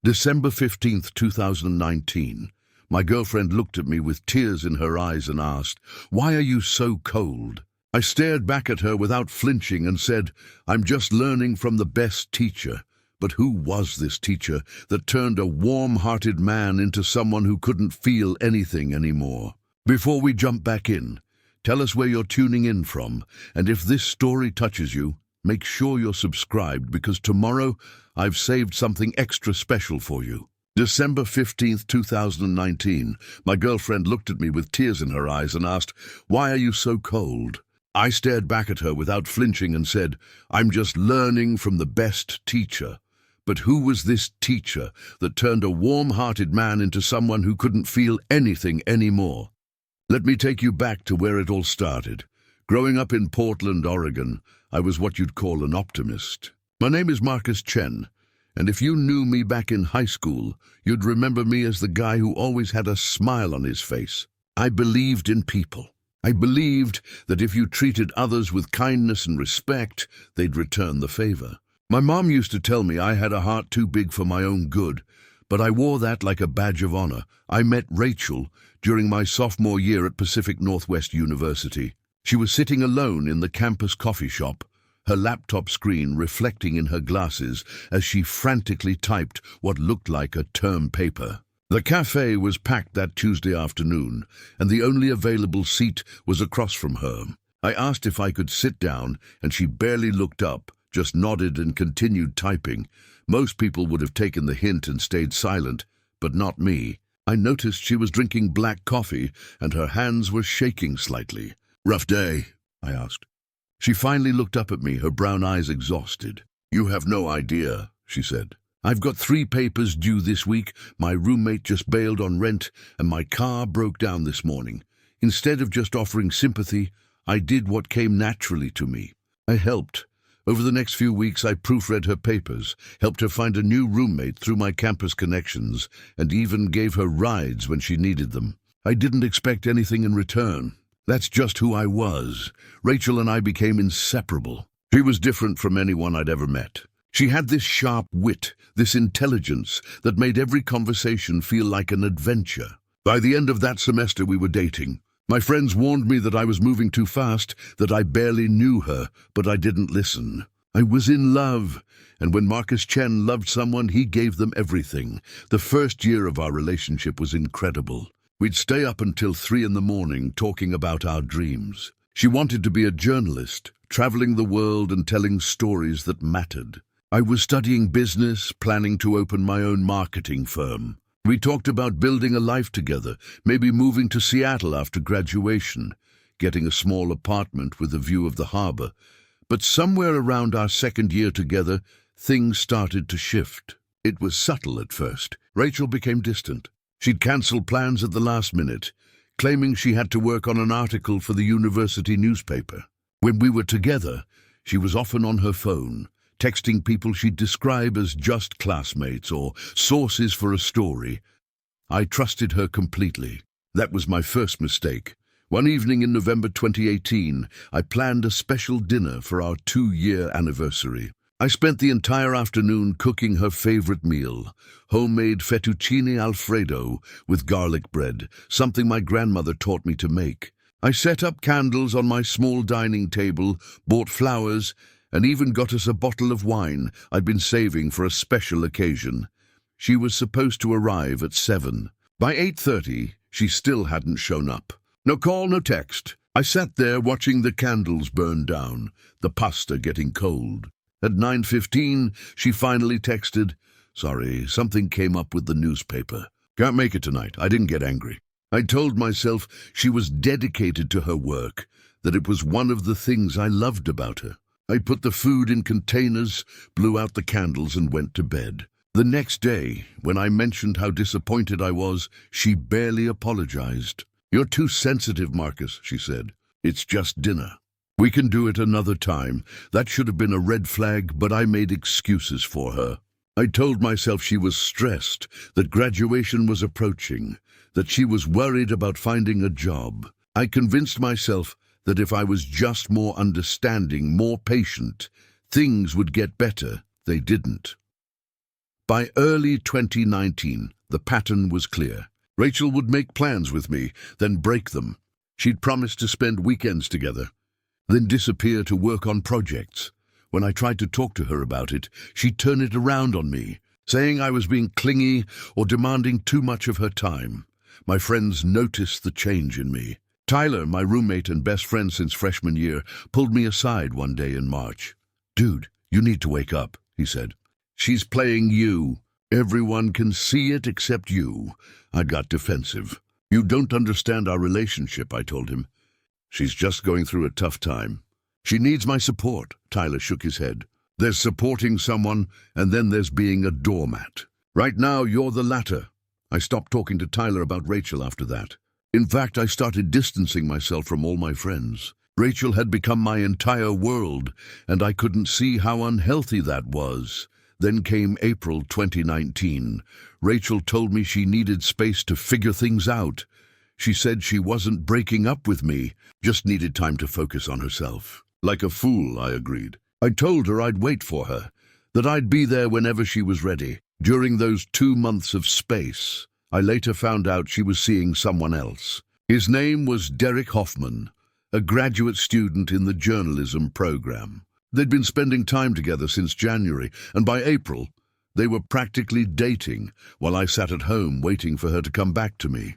December 15th, 2019. My girlfriend looked at me with tears in her eyes and asked, "Why are you so cold?" I stared back at her without flinching and said, "I'm just learning from the best teacher." But who was this teacher that turned a warm-hearted man into someone who couldn't feel anything anymore? Before we jump back in, tell us where you're tuning in from, and if this story touches you, make sure you're subscribed because tomorrow I've saved something extra special for you. December 15th, 2019. My girlfriend looked at me with tears in her eyes and asked, "Why are you so cold?" I stared back at her without flinching and said, "I'm just learning from the best teacher." But who was this teacher that turned a warm-hearted man into someone who couldn't feel anything anymore? Let me take you back to where it all started. Growing up in Portland, Oregon, I was what you'd call an optimist. My name is Marcus Chen, and if you knew me back in high school, you'd remember me as the guy who always had a smile on his face. I believed in people. I believed that if you treated others with kindness and respect, they'd return the favor. My mom used to tell me I had a heart too big for my own good, but I wore that like a badge of honor. I met Rachel during my sophomore year at Pacific Northwest University. She was sitting alone in the campus coffee shop, her laptop screen reflecting in her glasses as she frantically typed what looked like a term paper. The cafe was packed that Tuesday afternoon, and the only available seat was across from her. I asked if I could sit down, and she barely looked up, just nodded and continued typing. Most people would have taken the hint and stayed silent, but not me. I noticed she was drinking black coffee, and her hands were shaking slightly. "Rough day?" I asked. She finally looked up at me, her brown eyes exhausted. "You have no idea," she said. "I've got 3 papers due this week, my roommate just bailed on rent, and my car broke down this morning. Instead of just offering sympathy, I did what came naturally to me. I helped. Over the next few weeks, I proofread her papers, helped her find a new roommate through my campus connections, and even gave her rides when she needed them. I didn't expect anything in return. That's just who I was. Rachel and I became inseparable. She was different from anyone I'd ever met. She had this sharp wit, this intelligence that made every conversation feel like an adventure. By the end of that semester, we were dating. My friends warned me that I was moving too fast, that I barely knew her, but I didn't listen. I was in love, and when Marcus Chen loved someone, he gave them everything. The first year of our relationship was incredible. We'd stay up until 3 in the morning talking about our dreams. She wanted to be a journalist, traveling the world and telling stories that mattered. I was studying business, planning to open my own marketing firm. We talked about building a life together, maybe moving to Seattle after graduation, getting a small apartment with a view of the harbor. But somewhere around our 2nd year together, things started to shift. It was subtle at first. Rachel became distant. She'd cancel plans at the last minute, claiming she had to work on an article for the university newspaper. When we were together, she was often on her phone, texting people she'd describe as just classmates or sources for a story. I trusted her completely. That was my first mistake. One evening in November 2018, I planned a special dinner for our 2-year anniversary. I spent the entire afternoon cooking her favorite meal, homemade fettuccine alfredo with garlic bread, something my grandmother taught me to make. I set up candles on my small dining table, bought flowers, and even got us a bottle of wine I'd been saving for a special occasion. She was supposed to arrive at 7. By 8:30, she still hadn't shown up. No call, no text. I sat there watching the candles burn down, the pasta getting cold. At 9:15, she finally texted, "Sorry, something came up with the newspaper. Can't make it tonight." I didn't get angry. I told myself she was dedicated to her work, that it was one of the things I loved about her. I put the food in containers, blew out the candles, and went to bed. The next day, when I mentioned how disappointed I was, she barely apologized. "You're too sensitive, Marcus," she said. "It's just dinner. We can do it another time." That should have been a red flag, but I made excuses for her. I told myself she was stressed, that graduation was approaching, that she was worried about finding a job. I convinced myself that if I was just more understanding, more patient, things would get better. They didn't. By early 2019, the pattern was clear. Rachel would make plans with me, then break them. She'd promise to spend weekends together, then disappear to work on projects. When I tried to talk to her about it, she'd turn it around on me, saying I was being clingy or demanding too much of her time. My friends noticed the change in me. Tyler, my roommate and best friend since freshman year, pulled me aside one day in March. "Dude, you need to wake up," he said. "She's playing you. Everyone can see it except you." I got defensive. "You don't understand our relationship," I told him. "She's just going through a tough time. She needs my support." Tyler shook his head. "There's supporting someone, and then there's being a doormat. Right now, you're the latter." I stopped talking to Tyler about Rachel after that. In fact, I started distancing myself from all my friends. Rachel had become my entire world, and I couldn't see how unhealthy that was. Then came April 2019. Rachel told me she needed space to figure things out. She said she wasn't breaking up with me, just needed time to focus on herself. Like a fool, I agreed. I told her I'd wait for her, that I'd be there whenever she was ready. During those 2 months of space, I later found out she was seeing someone else. His name was Derek Hoffman, a graduate student in the journalism program. They'd been spending time together since January, and by April, they were practically dating, while I sat at home waiting for her to come back to me.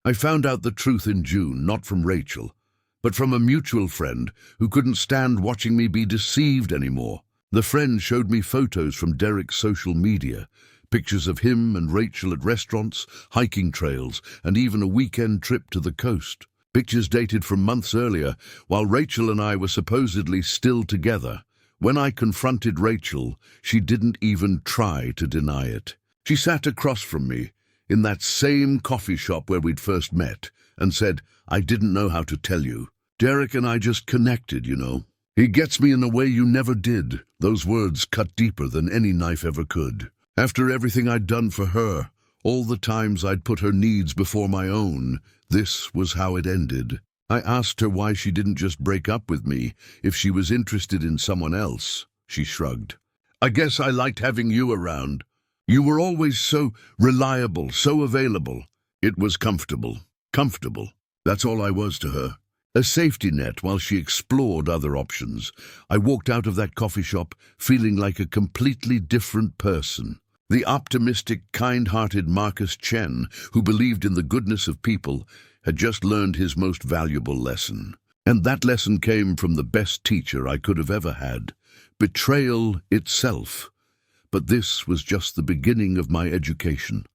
I found out the truth in June, not from Rachel, but from a mutual friend who couldn't stand watching me be deceived anymore. The friend showed me photos from Derek's social media, pictures of him and Rachel at restaurants, hiking trails, and even a weekend trip to the coast. Pictures dated from months earlier, while Rachel and I were supposedly still together. When I confronted Rachel, she didn't even try to deny it. She sat across from me, in that same coffee shop where we'd first met, and said, "I didn't know how to tell you. Derek and I just connected, you know. He gets me in a way you never did." Those words cut deeper than any knife ever could. After everything I'd done for her, all the times I'd put her needs before my own, this was how it ended. I asked her why she didn't just break up with me if she was interested in someone else. She shrugged. "I guess I liked having you around. You were always so reliable, so available. It was comfortable. Comfortable. That's all I was to her. A safety net while she explored other options." I walked out of that coffee shop feeling like a completely different person. The optimistic, kind-hearted Marcus Chen, who believed in the goodness of people, had just learned his most valuable lesson. And that lesson came from the best teacher I could have ever had. Betrayal itself. But this was just the beginning of my education.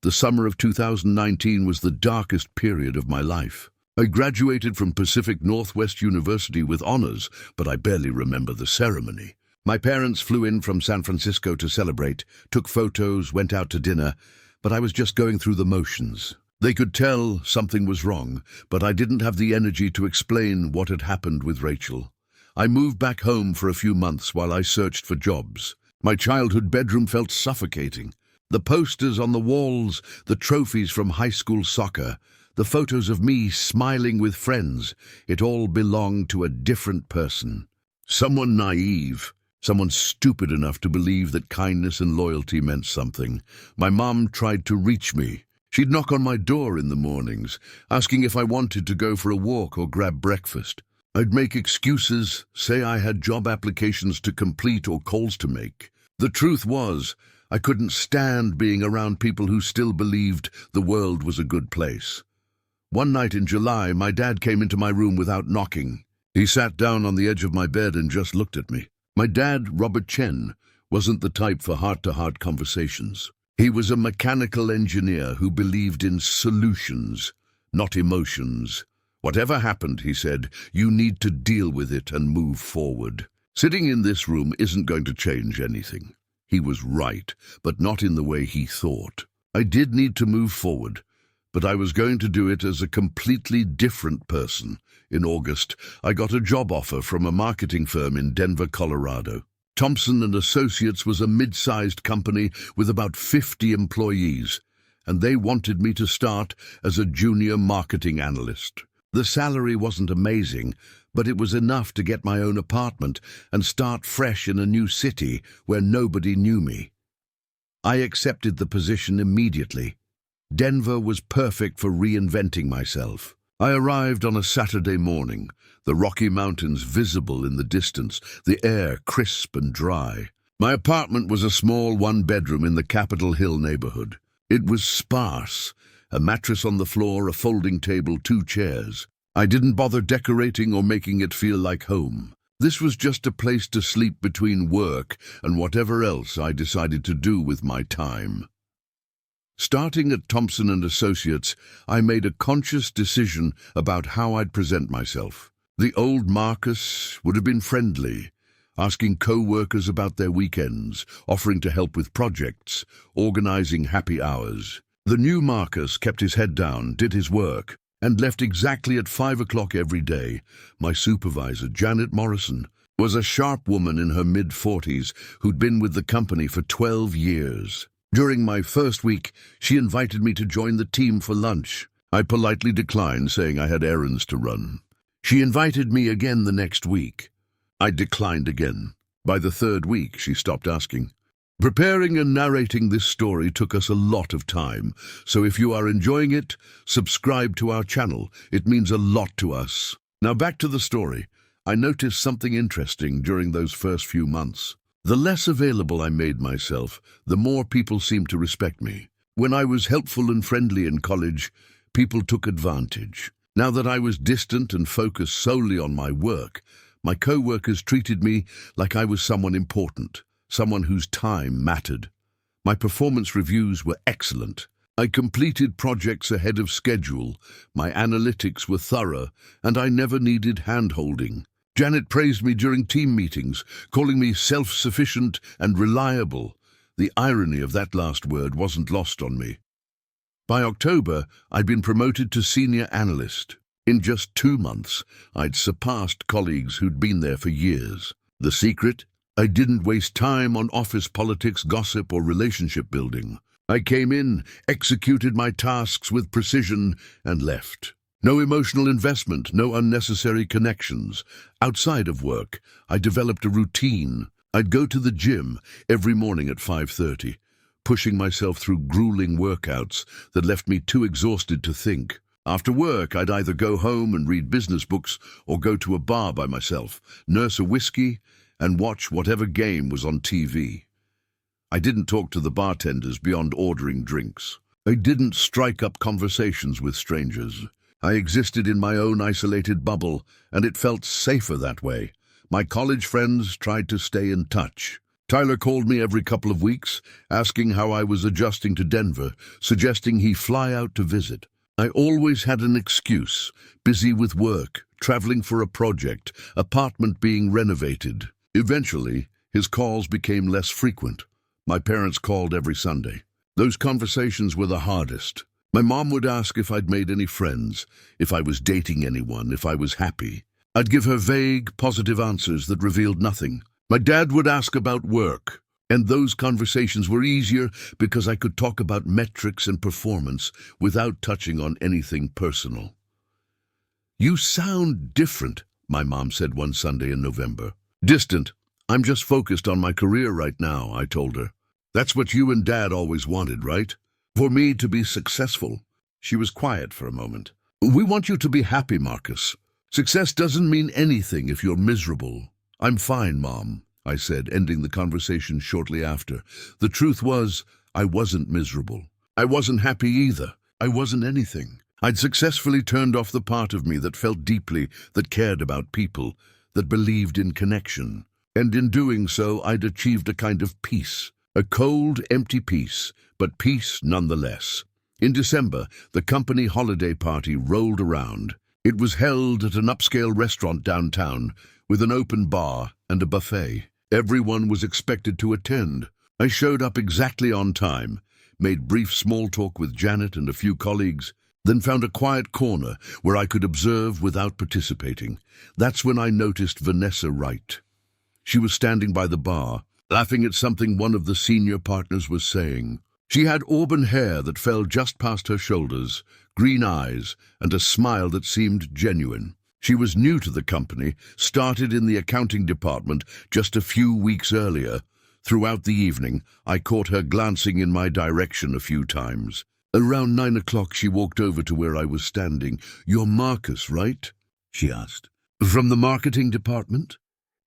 The summer of 2019 was the darkest period of my life. I graduated from Pacific Northwest University with honors, but I barely remember the ceremony. My parents flew in from San Francisco to celebrate, took photos, went out to dinner, but I was just going through the motions. They could tell something was wrong, but I didn't have the energy to explain what had happened with Rachel. I moved back home for a few months while I searched for jobs. My childhood bedroom felt suffocating. The posters on the walls, the trophies from high school soccer, the photos of me smiling with friends, it all belonged to a different person. Someone naive. Someone stupid enough to believe that kindness and loyalty meant something. My mom tried to reach me. She'd knock on my door in the mornings, asking if I wanted to go for a walk or grab breakfast. I'd make excuses, say I had job applications to complete or calls to make. The truth was, I couldn't stand being around people who still believed the world was a good place. One night in July, my dad came into my room without knocking. He sat down on the edge of my bed and just looked at me. My dad, Robert Chen, wasn't the type for heart-to-heart conversations. He was a mechanical engineer who believed in solutions, not emotions. Whatever happened, he said, you need to deal with it and move forward. Sitting in this room isn't going to change anything. He was right, but not in the way he thought. I did need to move forward, but I was going to do it as a completely different person. In August, I got a job offer from a marketing firm in Denver, Colorado. Thompson & Associates was a mid-sized company with about 50 employees, and they wanted me to start as a junior marketing analyst. The salary wasn't amazing, but it was enough to get my own apartment and start fresh in a new city where nobody knew me. I accepted the position immediately. Denver was perfect for reinventing myself. I arrived on a Saturday morning, the Rocky Mountains visible in the distance, the air crisp and dry. My apartment was a small one-bedroom in the Capitol Hill neighborhood. It was sparse, a mattress on the floor, a folding table, 2 chairs. I didn't bother decorating or making it feel like home. This was just a place to sleep between work and whatever else I decided to do with my time. Starting at Thompson & Associates, I made a conscious decision about how I'd present myself. The old Marcus would have been friendly, asking co-workers about their weekends, offering to help with projects, organizing happy hours. The new Marcus kept his head down, did his work, and left exactly at 5 o'clock every day. My supervisor, Janet Morrison, was a sharp woman in her mid-40s who'd been with the company for 12 years. During my first week, she invited me to join the team for lunch. I politely declined, saying I had errands to run. She invited me again the next week. I declined again. By the 3rd week, she stopped asking. Preparing and narrating this story took us a lot of time, so if you are enjoying it, subscribe to our channel. It means a lot to us. Now back to the story. I noticed something interesting during those first few months. The less available I made myself, the more people seemed to respect me. When I was helpful and friendly in college, people took advantage. Now that I was distant and focused solely on my work, my co-workers treated me like I was someone important, someone whose time mattered. My performance reviews were excellent. I completed projects ahead of schedule, my analytics were thorough, and I never needed hand-holding. Janet praised me during team meetings, calling me self-sufficient and reliable. The irony of that last word wasn't lost on me. By October, I'd been promoted to senior analyst. In just 2 months, I'd surpassed colleagues who'd been there for years. The secret? I didn't waste time on office politics, gossip, or relationship building. I came in, executed my tasks with precision, and left. No emotional investment, no unnecessary connections. Outside of work, I developed a routine. I'd go to the gym every morning at 5:30, pushing myself through grueling workouts that left me too exhausted to think. After work, I'd either go home and read business books or go to a bar by myself, nurse a whiskey, and watch whatever game was on TV. I didn't talk to the bartenders beyond ordering drinks. I didn't strike up conversations with strangers. I existed in my own isolated bubble, and it felt safer that way. My college friends tried to stay in touch. Tyler called me every couple of weeks, asking how I was adjusting to Denver, suggesting he fly out to visit. I always had an excuse, busy with work, traveling for a project, apartment being renovated. Eventually, his calls became less frequent. My parents called every Sunday. Those conversations were the hardest. My mom would ask if I'd made any friends, if I was dating anyone, if I was happy. I'd give her vague, positive answers that revealed nothing. My dad would ask about work, and those conversations were easier because I could talk about metrics and performance without touching on anything personal. "You sound different," my mom said one Sunday in November. "Distant. I'm just focused on my career right now," I told her. "That's what you and Dad always wanted, right? For me to be successful." She was quiet for a moment. "We want you to be happy, Marcus. Success doesn't mean anything if you're miserable." "I'm fine, Mom," I said, ending the conversation shortly after. The truth was, I wasn't miserable. I wasn't happy either. I wasn't anything. I'd successfully turned off the part of me that felt deeply, that cared about people, that believed in connection. And in doing so, I'd achieved a kind of peace. A cold, empty peace, but peace nonetheless. In December, the company holiday party rolled around. It was held at an upscale restaurant downtown, with an open bar and a buffet. Everyone was expected to attend. I showed up exactly on time, made brief small talk with Janet and a few colleagues, then found a quiet corner where I could observe without participating. That's when I noticed Vanessa Wright. She was standing by the bar, laughing at something one of the senior partners was saying. She had auburn hair that fell just past her shoulders, green eyes, and a smile that seemed genuine. She was new to the company, started in the accounting department just a few weeks earlier, Throughout the evening, I caught her glancing in my direction a few times. Around 9 o'clock, she walked over to where I was standing. "You're Marcus, right?" she asked. "From the marketing department?"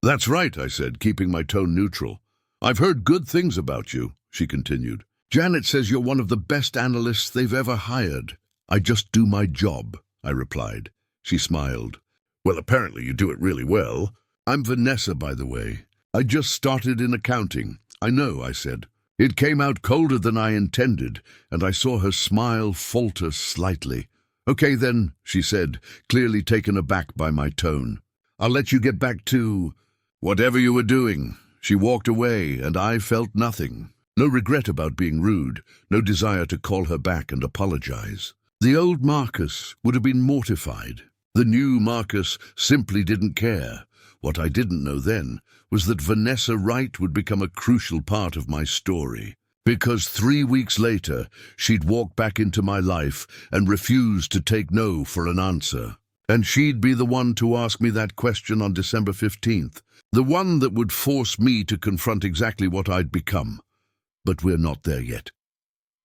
"That's right," I said, keeping my tone neutral. "I've heard good things about you," she continued. "Janet says you're one of the best analysts they've ever hired." "I just do my job," I replied. She smiled. "Well, apparently you do it really well." "I'm Vanessa, by the way. I just started in accounting." "I know," I said. It came out colder than I intended, and I saw her smile falter slightly. "Okay then," she said, clearly taken aback by my tone. "I'll let you get back to whatever you were doing." She walked away, and I felt nothing. No regret about being rude, no desire to call her back and apologize. The old Marcus would have been mortified. The new Marcus simply didn't care. What I didn't know then was that Vanessa Wright would become a crucial part of my story. Because 3 weeks later, she'd walk back into my life and refuse to take no for an answer. And she'd be the one to ask me that question on December 15th, the one that would force me to confront exactly what I'd become. But we're not there yet.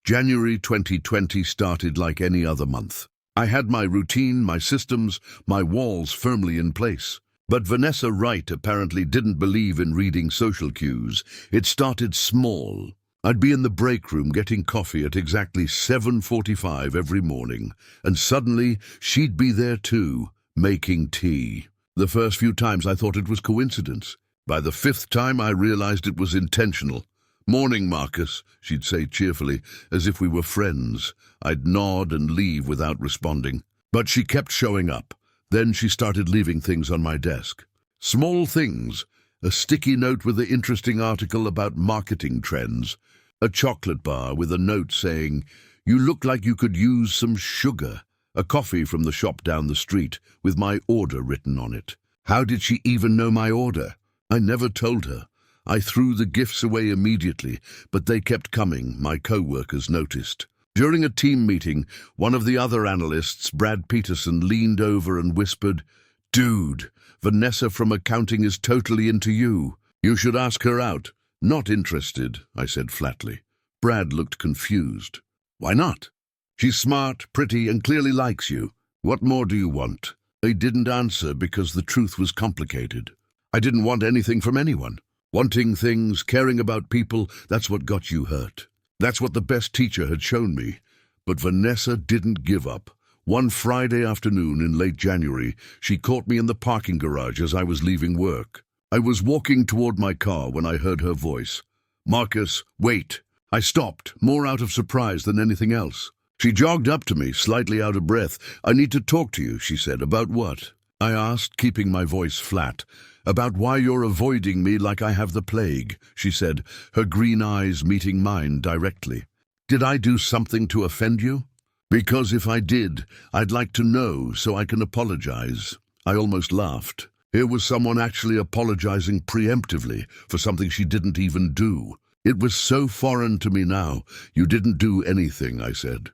January 2020 started like any other month. I had my routine, my systems, my walls firmly in place. But Vanessa Wright apparently didn't believe in reading social cues. It started small. I'd be in the break room getting coffee at exactly 7:45 every morning, and suddenly she'd be there too, making tea. The first few times I thought it was coincidence. By the 5th time I realized it was intentional. "Morning, Marcus," she'd say cheerfully, as if we were friends. I'd nod and leave without responding. But she kept showing up. Then she started leaving things on my desk. Small things. A sticky note with an interesting article about marketing trends. A chocolate bar with a note saying, "You look like you could use some sugar." A coffee from the shop down the street with my order written on it. How did she even know my order? I never told her. I threw the gifts away immediately, but they kept coming, my co-workers noticed. During a team meeting, one of the other analysts, Brad Peterson, leaned over and whispered, "Dude, Vanessa from accounting is totally into you. You should ask her out." "Not interested," I said flatly. Brad looked confused. "Why not?" "She's smart, pretty, and clearly likes you. What more do you want?" I didn't answer because the truth was complicated. I didn't want anything from anyone. Wanting things, caring about people, that's what got you hurt. That's what the best teacher had shown me. But Vanessa didn't give up. One Friday afternoon in late January, she caught me in the parking garage as I was leaving work. I was walking toward my car when I heard her voice. "Marcus, wait." I stopped, more out of surprise than anything else. She jogged up to me, slightly out of breath. "I need to talk to you," she said. "About what?" I asked, keeping my voice flat. "About why you're avoiding me like I have the plague," she said, her green eyes meeting mine directly. "Did I do something to offend you?" "Because if I did, I'd like to know so I can apologize." I almost laughed. Here was someone actually apologizing preemptively for something she didn't even do. It was so foreign to me now. "You didn't do anything," I said.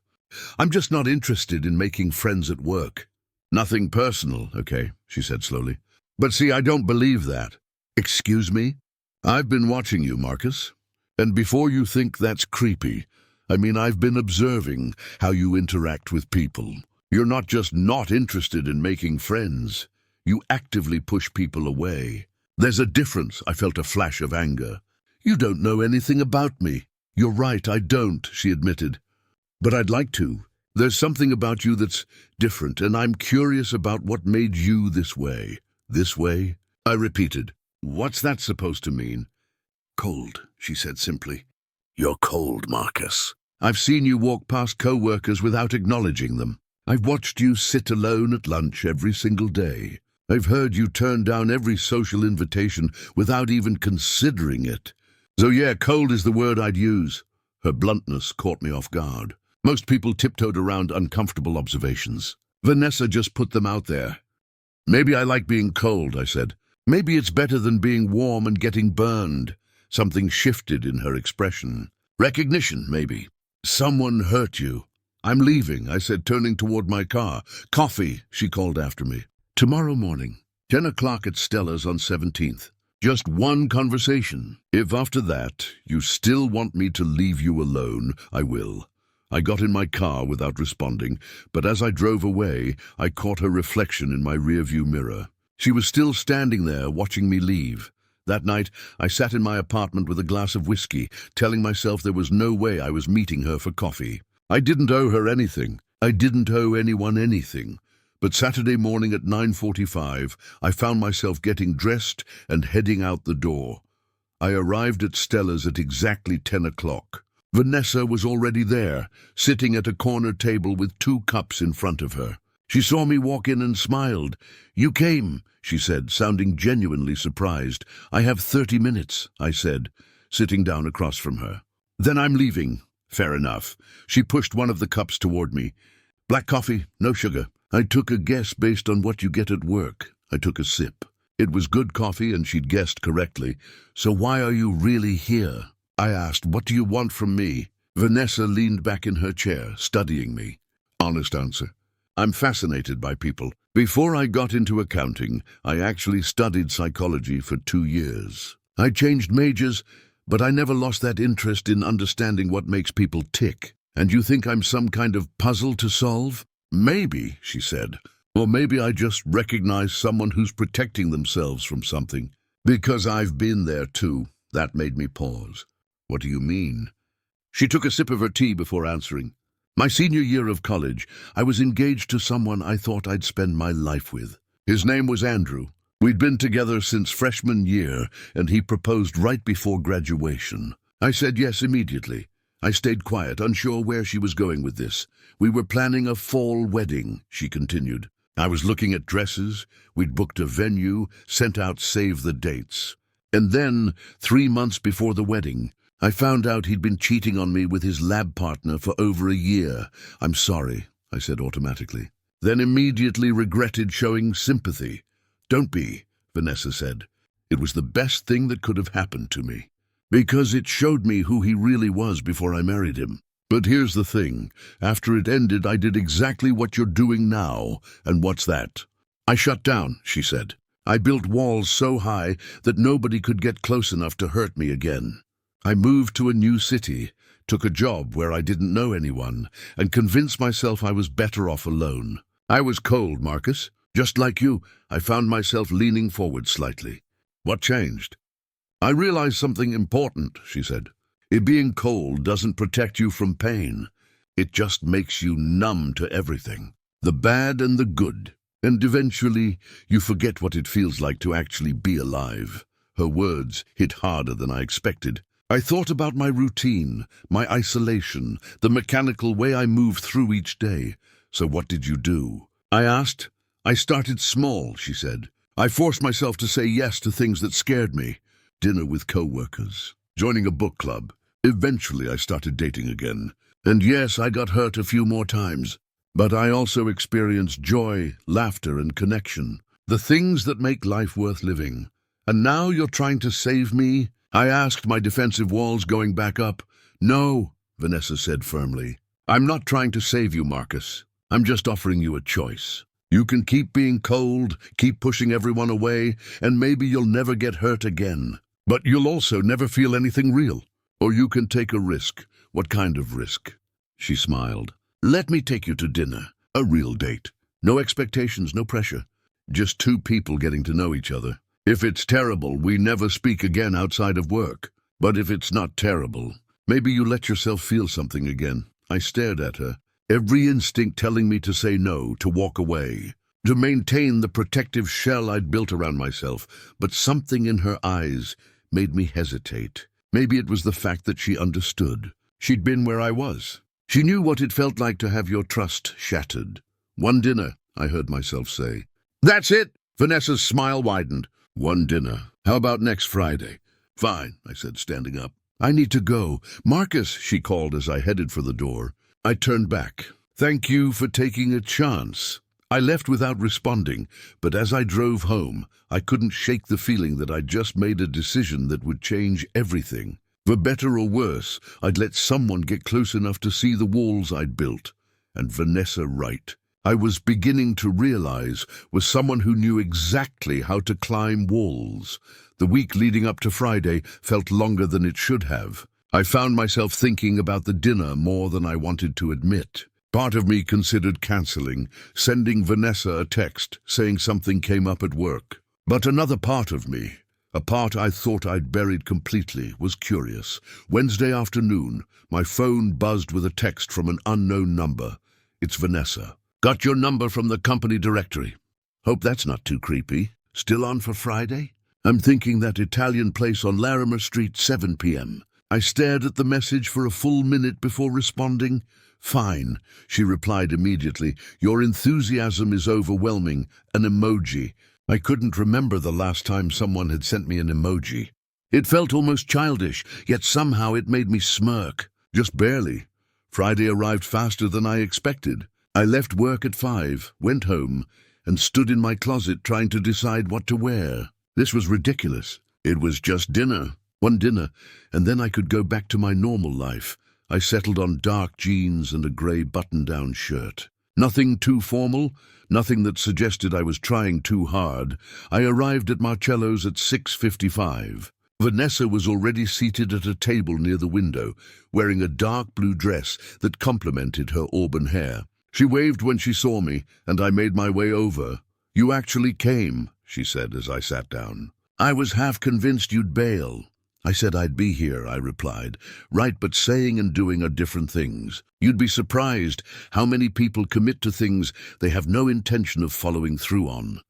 "I'm just not interested in making friends at work." "Nothing personal, okay," she said slowly. "But see, I don't believe that." "Excuse me?" "I've been watching you, Marcus. And before you think that's creepy, I mean, I've been observing how you interact with people. You're not just not interested in making friends. You actively push people away. There's a difference." I felt a flash of anger. "You don't know anything about me." "You're right, I don't," she admitted. "But I'd like to. There's something about you that's different, and I'm curious about what made you this way." "This way?" I repeated. "What's that supposed to mean?" "Cold," she said simply. "You're cold, Marcus. I've seen you walk past co-workers without acknowledging them. I've watched you sit alone at lunch every single day. I've heard you turn down every social invitation without even considering it. So yeah, cold is the word I'd use." Her bluntness caught me off guard. Most people tiptoed around uncomfortable observations. Vanessa just put them out there. "Maybe I like being cold," I said. "Maybe it's better than being warm and getting burned." Something shifted in her expression. "Recognition, maybe." "Someone hurt you." "I'm leaving," I said, turning toward my car. "Coffee," she called after me. "Tomorrow morning, 10 o'clock at Stella's on 17th. Just one conversation. If after that you still want me to leave you alone, I will. I got in my car without responding, but as I drove away, I caught her reflection in my rearview mirror. She was still standing there, watching me leave. That night, I sat in my apartment with a glass of whiskey, telling myself there was no way I was meeting her for coffee. I didn't owe her anything. I didn't owe anyone anything. But Saturday morning at 9:45, I found myself getting dressed and heading out the door. I arrived at Stella's at exactly 10 o'clock. Vanessa was already there, sitting at a corner table with 2 cups in front of her. She saw me walk in and smiled. "You came," she said, sounding genuinely surprised. "I have 30 minutes, I said, sitting down across from her. "Then I'm leaving." "Fair enough." She pushed one of the cups toward me. "Black coffee, no sugar." I took a guess based on what you get at work. I took a sip. It was good coffee and she'd guessed correctly. "So why are you really here?" I asked. "What do you want from me?" Vanessa leaned back in her chair, studying me. Honest answer. I'm fascinated by people. Before I got into accounting, I actually studied psychology for 2 years. I changed majors, but I never lost that interest in understanding what makes people tick. "And you think I'm some kind of puzzle to solve?" "Maybe," she said. "Or maybe I just recognize someone who's protecting themselves from something. Because I've been there too." That made me pause. "What do you mean?" She took a sip of her tea before answering. "My senior year of college, I was engaged to someone I thought I'd spend my life with. His name was Andrew. We'd been together since freshman year, and he proposed right before graduation. I said yes immediately. I stayed quiet, unsure where she was going with this. We were planning a fall wedding," she continued. "I was looking at dresses. We'd booked a venue, sent out save the dates. And then, 3 months before the wedding, I found out he'd been cheating on me with his lab partner for over a year. I'm sorry," I said automatically. Then immediately regretted showing sympathy. "Don't be," Vanessa said. "It was the best thing that could have happened to me. Because it showed me who he really was before I married him. But here's the thing. After it ended, I did exactly what you're doing now. And what's that?" "I shut down," she said. "I built walls so high that nobody could get close enough to hurt me again. I moved to a new city, took a job where I didn't know anyone, and convinced myself I was better off alone. I was cold, Marcus. Just like you, I found myself leaning forward slightly." "What changed?" "I realized something important," she said. Being cold doesn't protect you from pain. It just makes you numb to everything, the bad and the good. And eventually, you forget what it feels like to actually be alive." Her words hit harder than I expected. I thought about my routine, my isolation, the mechanical way I moved through each day. "So what did you do?" I asked. "I started small," she said. "I forced myself to say yes to things that scared me. Dinner with co-workers, joining a book club. Eventually I started dating again. And yes, I got hurt a few more times. But I also experienced joy, laughter, and connection. The things that make life worth living. And now you're trying to save me?" I asked, my defensive walls going back up. "No," Vanessa said firmly. "I'm not trying to save you, Marcus. I'm just offering you a choice. You can keep being cold, keep pushing everyone away, and maybe you'll never get hurt again. But you'll also never feel anything real. Or you can take a risk." "What kind of risk?" She smiled. "Let me take you to dinner. A real date. No expectations, no pressure. Just 2 people getting to know each other. If it's terrible, we never speak again outside of work. But if it's not terrible, maybe you let yourself feel something again." I stared at her, every instinct telling me to say no, to walk away, to maintain the protective shell I'd built around myself. But something in her eyes made me hesitate. Maybe it was the fact that she understood. She'd been where I was. She knew what it felt like to have your trust shattered. "One dinner," I heard myself say. "That's it!" Vanessa's smile widened. "One dinner. How about next Friday?" "Fine," I said, standing up. "I need to go. Marcus," she called as I headed for the door. I turned back. "Thank you for taking a chance." I left without responding, but as I drove home, I couldn't shake the feeling that I'd just made a decision that would change everything. For better or worse, I'd let someone get close enough to see the walls I'd built. And Vanessa right. I was beginning to realize was someone who knew exactly how to climb walls. The week leading up to Friday felt longer than it should have. I found myself thinking about the dinner more than I wanted to admit. Part of me considered cancelling, sending Vanessa a text saying something came up at work. But another part of me, a part I thought I'd buried completely, was curious. Wednesday afternoon, my phone buzzed with a text from an unknown number. It's Vanessa. Got your number from the company directory. Hope that's not too creepy. Still on for Friday? I'm thinking that Italian place on Larimer Street, 7 p.m. I stared at the message for a full minute before responding. Fine, she replied immediately. Your enthusiasm is overwhelming. An emoji. I couldn't remember the last time someone had sent me an emoji. It felt almost childish, yet somehow it made me smirk. Just barely. Friday arrived faster than I expected. I left work at 5, went home, and stood in my closet trying to decide what to wear. This was ridiculous. It was just dinner. One dinner, and then I could go back to my normal life. I settled on dark jeans and a grey button-down shirt. Nothing too formal, nothing that suggested I was trying too hard. I arrived at Marcello's at 6:55. Vanessa was already seated at a table near the window, wearing a dark blue dress that complemented her auburn hair. She waved when she saw me, and I made my way over. You actually came, she said as I sat down. I was half convinced you'd bail. I said I'd be here, I replied. Right, but saying and doing are different things. You'd be surprised how many people commit to things they have no intention of following through on.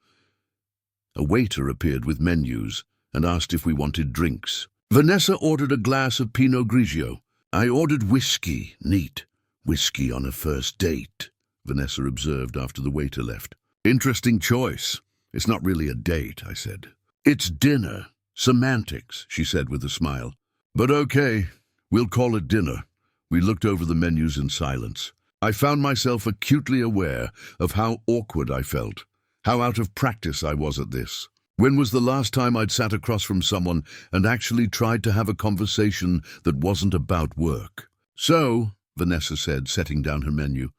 A waiter appeared with menus and asked if we wanted drinks. Vanessa ordered a glass of Pinot Grigio. I ordered whiskey. Neat. Whiskey on a first date, Vanessa observed after the waiter left. Interesting choice. It's not really a date, I said. It's dinner. Semantics, she said with a smile. But okay, we'll call it dinner. We looked over the menus in silence. I found myself acutely aware of how awkward I felt, how out of practice I was at this. When was the last time I'd sat across from someone and actually tried to have a conversation that wasn't about work? So, Vanessa said, setting down her menu,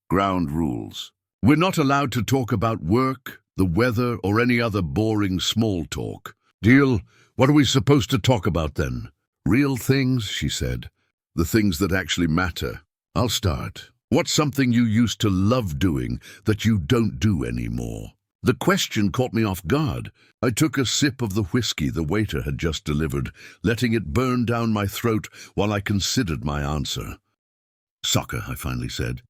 ground rules. We're not allowed to talk about work, the weather, or any other boring small talk. Deal? What are we supposed to talk about then? Real things, she said. The things that actually matter. I'll start. What's something you used to love doing that you don't do anymore? The question caught me off guard. I took a sip of the whiskey the waiter had just delivered, letting it burn down my throat while I considered my answer. Soccer, I finally said.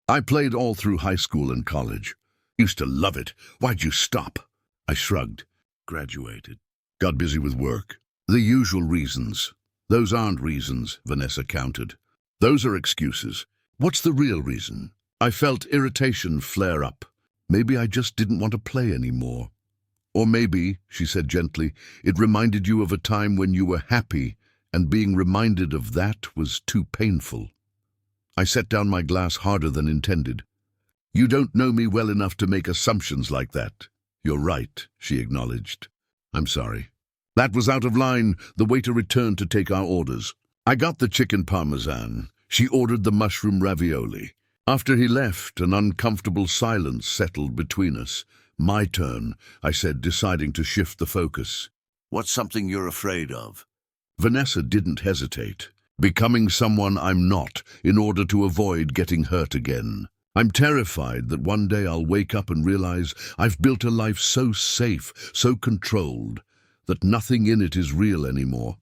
I played all through high school and college. Used to love it. Why'd you stop? I shrugged. Graduated. Got busy with work. The usual reasons. Those aren't reasons, Vanessa countered. Those are excuses. What's the real reason? I felt irritation flare up. Maybe I just didn't want to play anymore. Or maybe, she said gently, it reminded you of a time when you were happy, and being reminded of that was too painful. I set down my glass harder than intended. You don't know me well enough to make assumptions like that. You're right, she acknowledged. I'm sorry. That was out of line. The waiter returned to take our orders. I got the chicken parmesan. She ordered the mushroom ravioli. After he left, an uncomfortable silence settled between us. My turn, I said, deciding to shift the focus. What's something you're afraid of? Vanessa didn't hesitate. Becoming someone I'm not in order to avoid getting hurt again. I'm terrified that one day I'll wake up and realize I've built a life so safe, so controlled, that nothing in it is real anymore.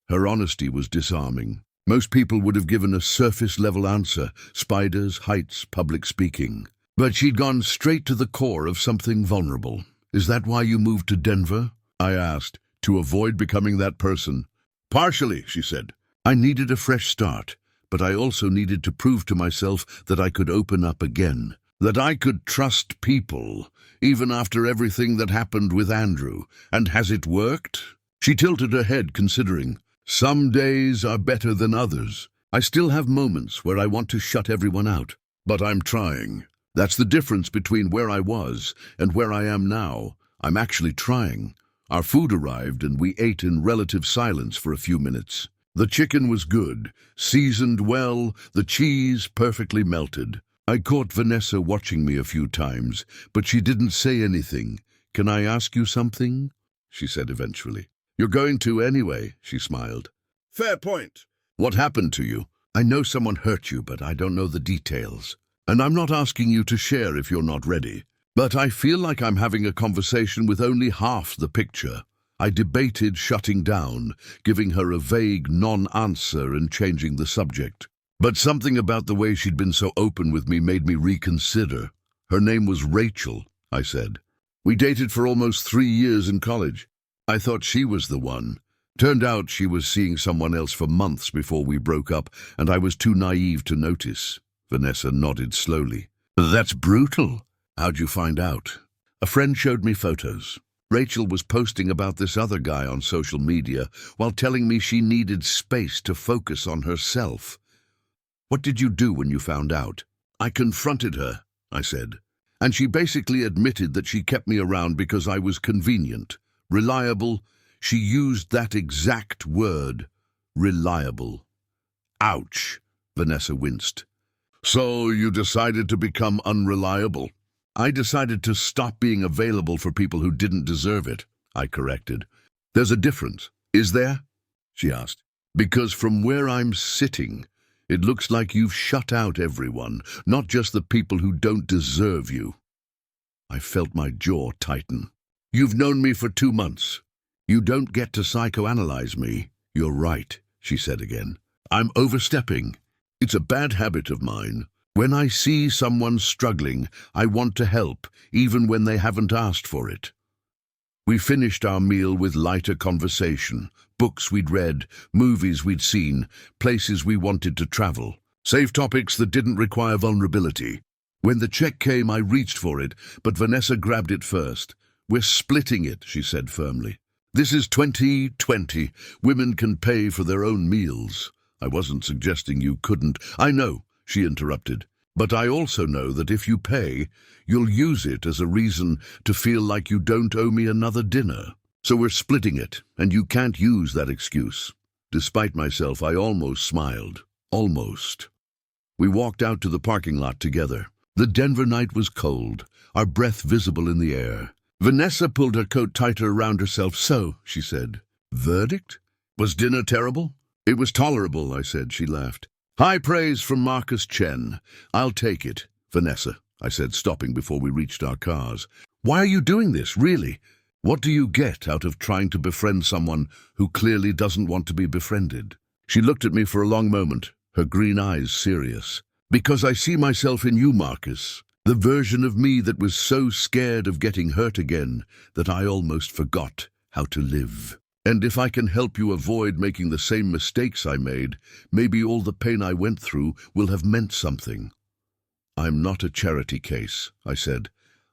Her honesty was disarming. Most people would have given a surface-level answer, spiders, heights, public speaking. But she'd gone straight to the core of something vulnerable. Is that why you moved to Denver? I asked, to avoid becoming that person. Partially, she said. I needed a fresh start, but I also needed to prove to myself that I could open up again, that I could trust people, even after everything that happened with Andrew. And has it worked? She tilted her head, considering. Some days are better than others. I still have moments where I want to shut everyone out, but I'm trying. That's the difference between where I was and where I am now. I'm actually trying. Our food arrived and we ate in relative silence for a few minutes. The chicken was good, seasoned well, the cheese perfectly melted. I caught Vanessa watching me a few times, but she didn't say anything. Can I ask you something? She said eventually. You're going to anyway, she smiled. Fair point. What happened to you? I know someone hurt you, but I don't know the details. And I'm not asking you to share if you're not ready. But I feel like I'm having a conversation with only half the picture. I debated shutting down, giving her a vague non-answer and changing the subject. But something about the way she'd been so open with me made me reconsider. Her name was Rachel, I said. We dated for almost 3 years in college. I thought she was the one. Turned out she was seeing someone else for months before we broke up, and I was too naive to notice. Vanessa nodded slowly. That's brutal. How'd you find out? A friend showed me photos. Rachel was posting about this other guy on social media while telling me she needed space to focus on herself. What did you do when you found out? I confronted her, I said, and she basically admitted that she kept me around because I was convenient, reliable. She used that exact word, reliable. Ouch, Vanessa winced. So you decided to become unreliable? I decided to stop being available for people who didn't deserve it, I corrected. There's a difference, is there? She asked. Because from where I'm sitting, it looks like you've shut out everyone, not just the people who don't deserve you. I felt my jaw tighten. You've known me for 2 months. You don't get to psychoanalyze me. You're right, she said again. I'm overstepping. It's a bad habit of mine. When I see someone struggling, I want to help, even when they haven't asked for it. We finished our meal with lighter conversation, books we'd read, movies we'd seen, places we wanted to travel, safe topics that didn't require vulnerability. When the check came, I reached for it, but Vanessa grabbed it first. We're splitting it, she said firmly. This is 2020. Women can pay for their own meals. I wasn't suggesting you couldn't. I know, she interrupted. But I also know that if you pay, you'll use it as a reason to feel like you don't owe me another dinner. So we're splitting it, and you can't use that excuse. Despite myself, I almost smiled. Almost. We walked out to the parking lot together. The Denver night was cold, our breath visible in the air. Vanessa pulled her coat tighter around herself. So, she said. Verdict? Was dinner terrible? It was tolerable, I said. She laughed. High praise from Marcus Chen. I'll take it, Vanessa, I said, stopping before we reached our cars. Why are you doing this, really? What do you get out of trying to befriend someone who clearly doesn't want to be befriended? She looked at me for a long moment, her green eyes serious. Because I see myself in you, Marcus. The version of me that was so scared of getting hurt again that I almost forgot how to live. And if I can help you avoid making the same mistakes I made, maybe all the pain I went through will have meant something. I'm not a charity case, I said.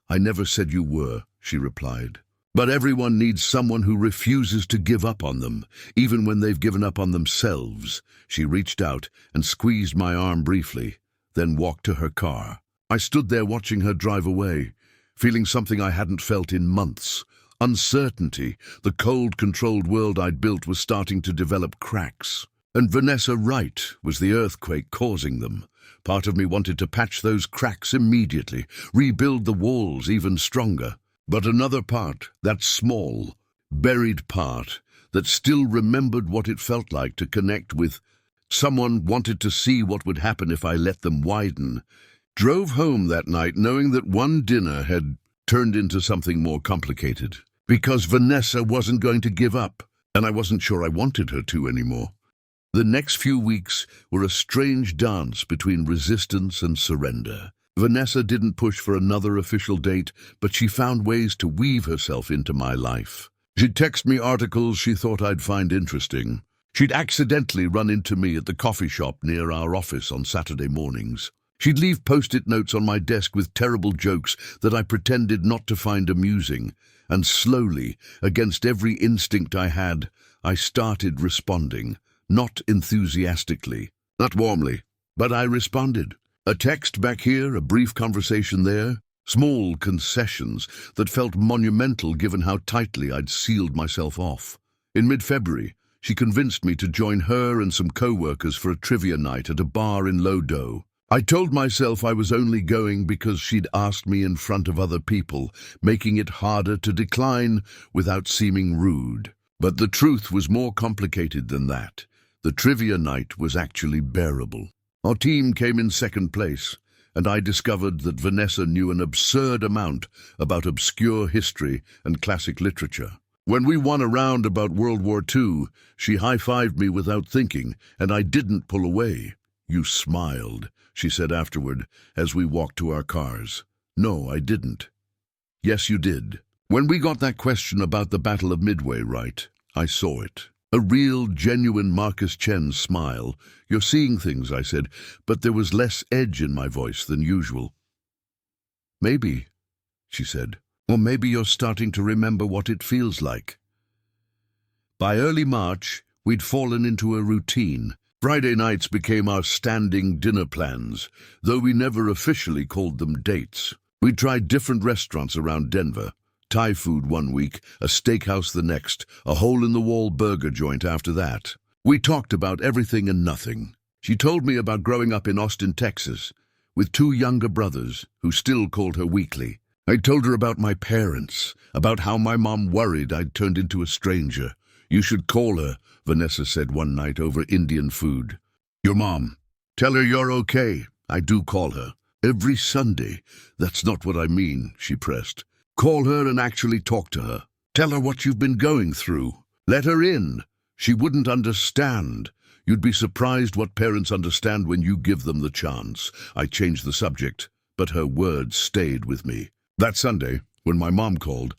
I never said you were, she replied. But everyone needs someone who refuses to give up on them, even when they've given up on themselves. She reached out and squeezed my arm briefly, then walked to her car. I stood there watching her drive away, feeling something I hadn't felt in months. Uncertainty. The cold, controlled world I'd built was starting to develop cracks. And Vanessa Wright was the earthquake causing them. Part of me wanted to patch those cracks immediately, rebuild the walls even stronger. But another part, that small, buried part, that still remembered what it felt like to connect with someone, wanted to see what would happen if I let them widen. Drove home that night knowing that one dinner had turned into something more complicated. Because Vanessa wasn't going to give up, and I wasn't sure I wanted her to anymore. The next few weeks were a strange dance between resistance and surrender. Vanessa didn't push for another official date, but she found ways to weave herself into my life. She'd text me articles she thought I'd find interesting. She'd accidentally run into me at the coffee shop near our office on Saturday mornings. She'd leave post-it notes on my desk with terrible jokes that I pretended not to find amusing. And slowly, against every instinct I had, I started responding. Not enthusiastically, not warmly, but I responded. A text back here, a brief conversation there, small concessions that felt monumental given how tightly I'd sealed myself off. In mid-February, she convinced me to join her and some co-workers for a trivia night at a bar in Lodo. I told myself I was only going because she'd asked me in front of other people, making it harder to decline without seeming rude. But the truth was more complicated than that. The trivia night was actually bearable. Our team came in second place, and I discovered that Vanessa knew an absurd amount about obscure history and classic literature. When we won a round about World War II, she high-fived me without thinking, and I didn't pull away. "You smiled," she said afterward, as we walked to our cars. "No, I didn't." "Yes, you did. When we got that question about the Battle of Midway right, I saw it. A real, genuine Marcus Chen smile. "You're seeing things," I said, but there was less edge in my voice than usual. "Maybe," she said. "Or maybe you're starting to remember what it feels like." By early March, we'd fallen into a routine. Friday nights became our standing dinner plans, though we never officially called them dates. We tried different restaurants around Denver. Thai food one week, a steakhouse the next, a hole-in-the-wall burger joint after that. We talked about everything and nothing. She told me about growing up in Austin, Texas, with 2 younger brothers who still called her weekly. I told her about my parents, about how my mom worried I'd turned into a stranger. "You should call her," Vanessa said one night over Indian food. "Your mom. Tell her you're okay." "I do call her. Every Sunday." "That's not what I mean," she pressed. "Call her and actually talk to her. Tell her what you've been going through. Let her in. She wouldn't understand. You'd be surprised what parents understand when you give them the chance." I changed the subject, but her words stayed with me. That Sunday, when my mom called,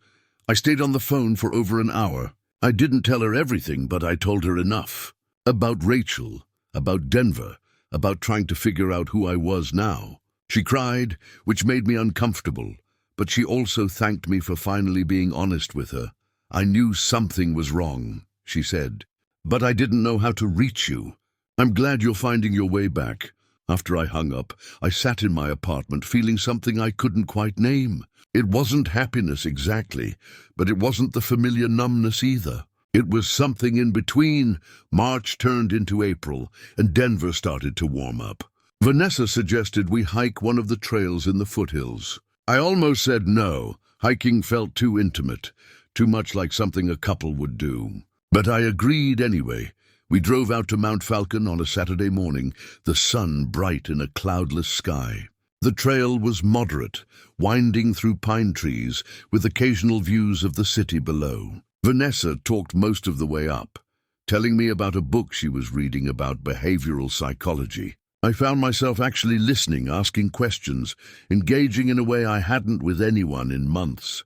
I stayed on the phone for over an hour. I didn't tell her everything, but I told her enough. About Rachel, about Denver, about trying to figure out who I was now. She cried, which made me uncomfortable, but she also thanked me for finally being honest with her. "I knew something was wrong," she said, "but I didn't know how to reach you. I'm glad you're finding your way back." After I hung up, I sat in my apartment feeling something I couldn't quite name. It wasn't happiness exactly, but it wasn't the familiar numbness either. It was something in between. March turned into April, and Denver started to warm up. Vanessa suggested we hike one of the trails in the foothills. I almost said no. Hiking felt too intimate, too much like something a couple would do. But I agreed anyway. We drove out to Mount Falcon on a Saturday morning, the sun bright in a cloudless sky. The trail was moderate, winding through pine trees, with occasional views of the city below. Vanessa talked most of the way up, telling me about a book she was reading about behavioral psychology. I found myself actually listening, asking questions, engaging in a way I hadn't with anyone in months.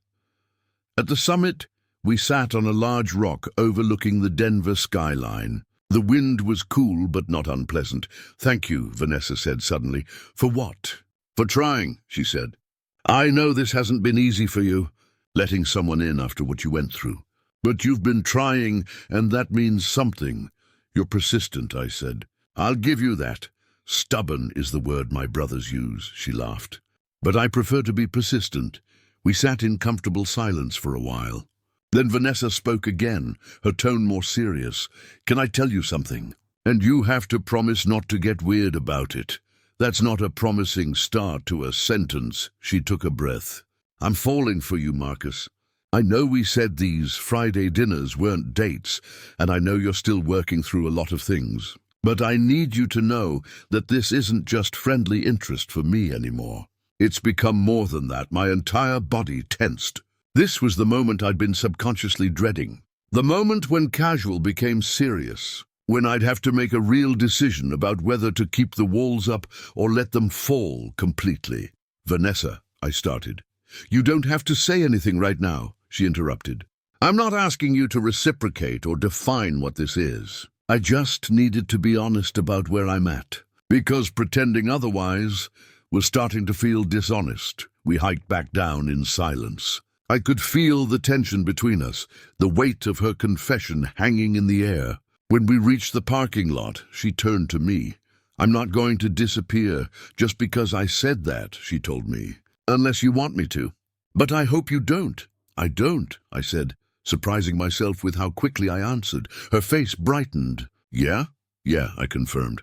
At the summit, we sat on a large rock overlooking the Denver skyline. The wind was cool but not unpleasant. "Thank you," Vanessa said suddenly. "For what?" "For trying," she said. "I know this hasn't been easy for you, letting someone in after what you went through. But you've been trying, and that means something. You're persistent," I said. "I'll give you that. Stubborn is the word my brothers use," she laughed. "But I prefer to be persistent." We sat in comfortable silence for a while. Then Vanessa spoke again, her tone more serious. "Can I tell you something? And you have to promise not to get weird about it. That's not a promising start to a sentence." She took a breath. "I'm falling for you, Marcus. I know we said these Friday dinners weren't dates, and I know you're still working through a lot of things. But I need you to know that this isn't just friendly interest for me anymore. It's become more than that." My entire body tensed. This was the moment I'd been subconsciously dreading. The moment when casual became serious. When I'd have to make a real decision about whether to keep the walls up or let them fall completely. "Vanessa," I started. "You don't have to say anything right now," she interrupted. "I'm not asking you to reciprocate or define what this is. I just needed to be honest about where I'm at, because pretending otherwise was starting to feel dishonest." We hiked back down in silence. I could feel the tension between us, the weight of her confession hanging in the air. When we reached the parking lot, she turned to me. "I'm not going to disappear just because I said that," she told me, "unless you want me to." "But I hope you don't." "I don't," I said, surprising myself with how quickly I answered. Her face brightened. "Yeah?" "Yeah," I confirmed.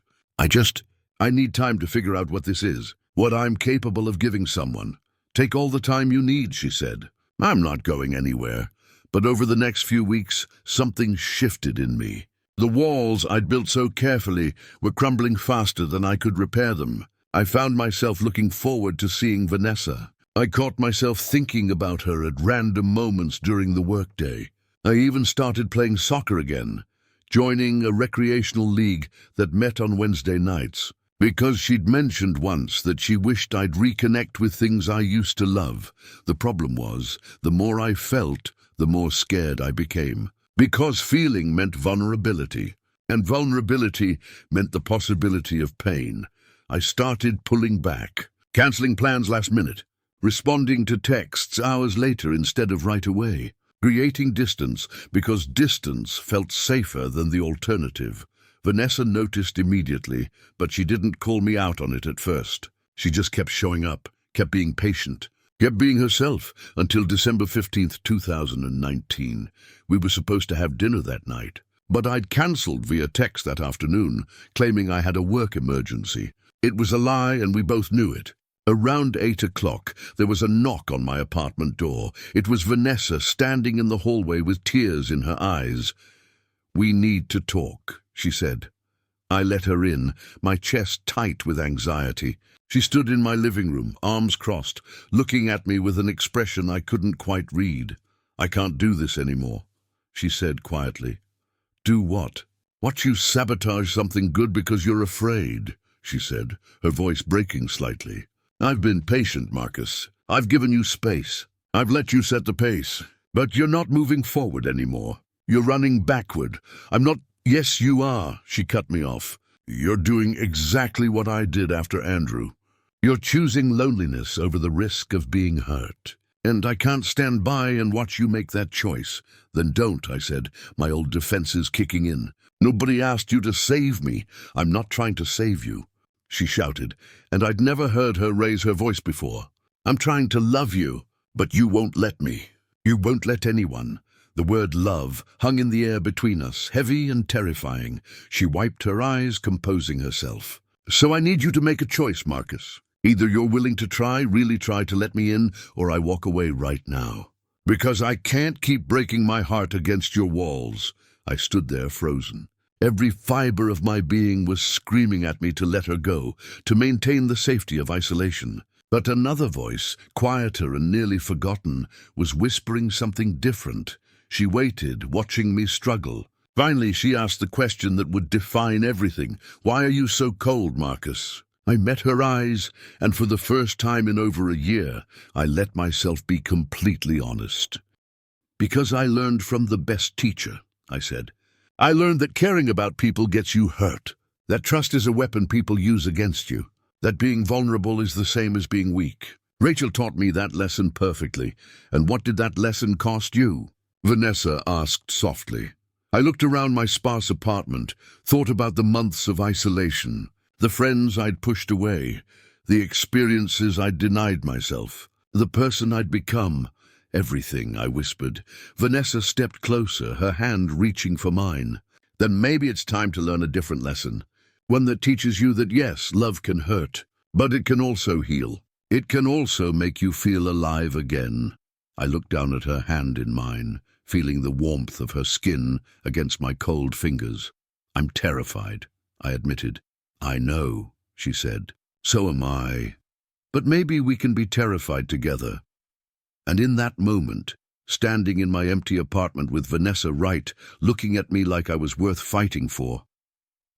I need time to figure out what this is, what I'm capable of giving someone. Take all the time you need, she said. I'm not going anywhere. But over the next few weeks, something shifted in me. The walls I'd built so carefully were crumbling faster than I could repair them. I found myself looking forward to seeing Vanessa. I caught myself thinking about her at random moments during the workday. I even started playing soccer again, joining a recreational league that met on Wednesday nights, because she'd mentioned once that she wished I'd reconnect with things I used to love. The problem was, the more I felt, the more scared I became. Because feeling meant vulnerability, and vulnerability meant the possibility of pain. I started pulling back, canceling plans last minute, responding to texts hours later instead of right away, creating distance because distance felt safer than the alternative. Vanessa noticed immediately, but she didn't call me out on it at first. She just kept showing up, kept being patient, kept being herself until December 15th, 2019. We were supposed to have dinner that night, but I'd cancelled via text that afternoon, claiming I had a work emergency. It was a lie and we both knew it. Around 8 o'clock, there was a knock on my apartment door. It was Vanessa standing in the hallway with tears in her eyes. "We need to talk," she said. I let her in, my chest tight with anxiety. She stood in my living room, arms crossed, looking at me with an expression I couldn't quite read. "I can't do this anymore," she said quietly. "Do what?" "Watch you sabotage something good because you're afraid," she said, her voice breaking slightly. "I've been patient, Marcus. I've given you space. I've let you set the pace. But you're not moving forward anymore. You're running backward. I'm not—" "Yes, you are," she cut me off. "You're doing exactly what I did after Andrew. You're choosing loneliness over the risk of being hurt. And I can't stand by and watch you make that choice." "Then don't," I said, my old defenses kicking in. "Nobody asked you to save me. I'm not trying to save you," she shouted, and I'd never heard her raise her voice before. "I'm trying to love you, but you won't let me. You won't let anyone." The word love hung in the air between us, heavy and terrifying. She wiped her eyes, composing herself. "So I need you to make a choice, Marcus. Either you're willing to try, really try to let me in, or I walk away right now. Because I can't keep breaking my heart against your walls." I stood there frozen. Every fiber of my being was screaming at me to let her go, to maintain the safety of isolation. But another voice, quieter and nearly forgotten, was whispering something different. She waited, watching me struggle. Finally, she asked the question that would define everything. "Why are you so cold, Marcus?" I met her eyes, and for the first time in over a year, I let myself be completely honest. "Because I learned from the best teacher," I said. "I learned that caring about people gets you hurt, that trust is a weapon people use against you, that being vulnerable is the same as being weak. Rachel taught me that lesson perfectly. And what did that lesson cost you?" Vanessa asked softly. I looked around my sparse apartment, thought about the months of isolation, the friends I'd pushed away, the experiences I'd denied myself, the person I'd become. "Everything," I whispered. Vanessa stepped closer, her hand reaching for mine. "Then maybe it's time to learn a different lesson. One that teaches you that yes, love can hurt, but it can also heal. It can also make you feel alive again." I looked down at her hand in mine, feeling the warmth of her skin against my cold fingers. "I'm terrified," I admitted. "I know," she said. "So am I. But maybe we can be terrified together." And in that moment, standing in my empty apartment with Vanessa Wright looking at me like I was worth fighting for,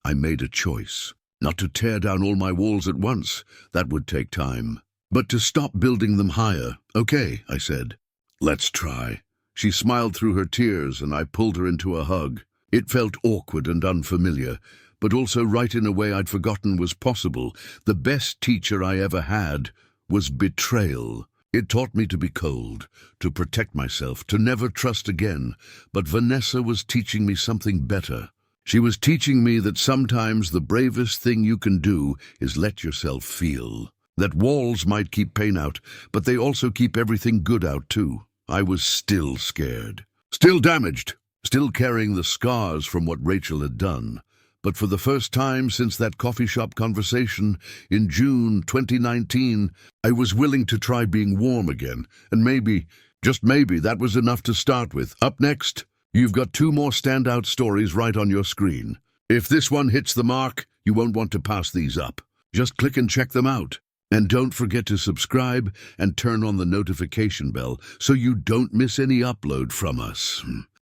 I made a choice. Not to tear down all my walls at once, that would take time, but to stop building them higher. "Okay," I said. "Let's try." She smiled through her tears and I pulled her into a hug. It felt awkward and unfamiliar, but also right in a way I'd forgotten was possible. The best teacher I ever had was betrayal. It taught me to be cold, to protect myself, to never trust again. But Vanessa was teaching me something better. She was teaching me that sometimes the bravest thing you can do is let yourself feel. That walls might keep pain out, but they also keep everything good out too. I was still scared, still damaged, still carrying the scars from what Rachel had done. But for the first time since that coffee shop conversation in June 2019, I was willing to try being warm again. And maybe, just maybe, that was enough to start with. Up next, you've got two more standout stories right on your screen. If this one hits the mark, you won't want to pass these up. Just click and check them out. And don't forget to subscribe and turn on the notification bell so you don't miss any upload from us.